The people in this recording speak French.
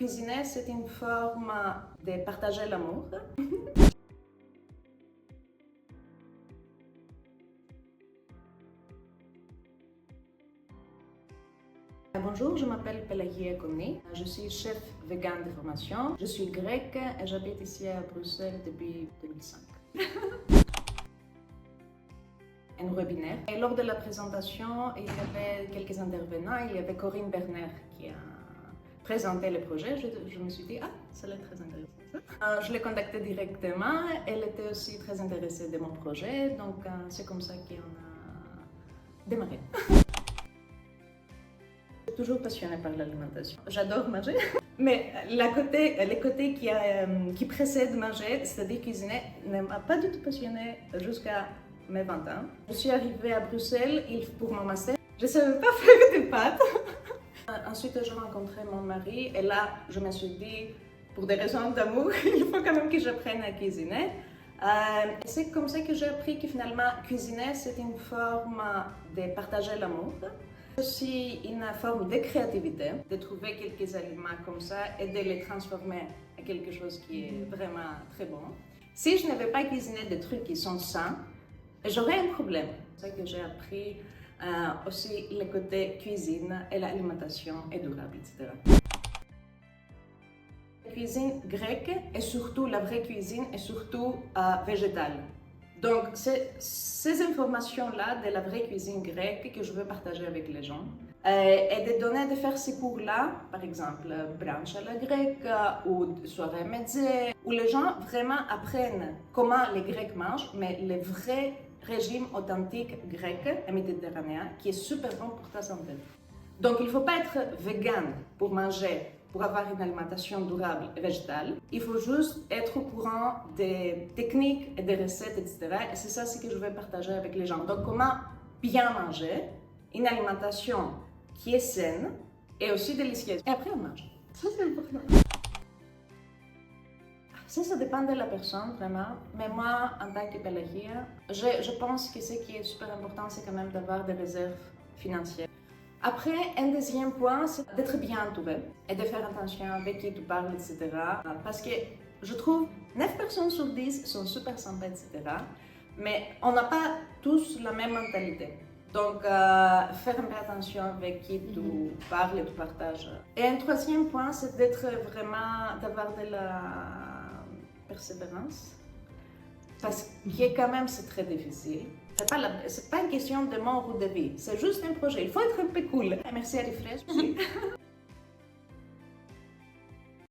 cuisiner, c'est une forme de partager l'amour. Bonjour, je m'appelle Pelagia Konni. Je suis chef vegan de formation. Je suis grecque et j'habite ici à Bruxelles depuis 2005. Un webinaire. Et lors de la présentation, il y avait quelques intervenants. Il y avait Corinne Berner qui a présenté le projet. Je me suis dit, ah, ça a l'air très intéressant. Je l'ai contactée directement. Elle était aussi très intéressée de mon projet. Donc, c'est comme ça qu'on a démarré. Je suis toujours passionnée par l'alimentation. J'adore manger. Mais le côté qui précède manger, c'est-à-dire cuisiner, ne m'a pas du tout passionnée jusqu'à mes 20 ans. Je suis arrivée à Bruxelles pour mon master. Je ne savais pas faire des pâtes. Ensuite, j'ai rencontré mon mari et là, je me suis dit, pour des raisons d'amour, il faut quand même que j'apprenne à cuisiner. C'est comme ça que j'ai appris que finalement, cuisiner, c'est une forme de partager l'amour. C'est aussi une forme de créativité, de trouver quelques aliments comme ça et de les transformer en quelque chose qui est vraiment très bon. Si je n'avais pas cuisiné des trucs qui sont sains, j'aurais un problème. C'est ça que j'ai appris aussi le côté cuisine et l'alimentation est durable, etc. La cuisine grecque et surtout la vraie cuisine est surtout végétale. Donc, c'est ces informations-là de la vraie cuisine grecque que je veux partager avec les gens. Et de faire ces cours-là, par exemple, brunch à la grecque ou soirée mezzé, où les gens vraiment apprennent comment les Grecs mangent, mais le vrai régime authentique grec et méditerranéen qui est super bon pour ta santé. Donc, il ne faut pas être vegan pour manger, pour avoir une alimentation durable et végétale. Il faut juste être au courant des techniques et des recettes, etc. Et c'est ça ce que je vais partager avec les gens. Donc, comment bien manger, une alimentation qui est saine et aussi délicieuse. Et après, on mange. Ça, c'est important. Ça dépend de la personne, vraiment. Mais moi, en tant que Pelagia, je pense que ce qui est super important, c'est quand même d'avoir des réserves financières. Après, un deuxième point, c'est d'être bien entouré et de faire attention avec qui tu parles, etc. Parce que je trouve 9 personnes sur 10 sont super sympas, etc. Mais on n'a pas tous la même mentalité. Donc, faire un peu attention avec qui tu parles et tu partages. Et un troisième point, c'est d'avoir de la persévérance. Parce que quand même, c'est très difficile. C'est pas une question de mort ou de vie, c'est juste un projet. Il faut être un peu cool. Merci à Refresh.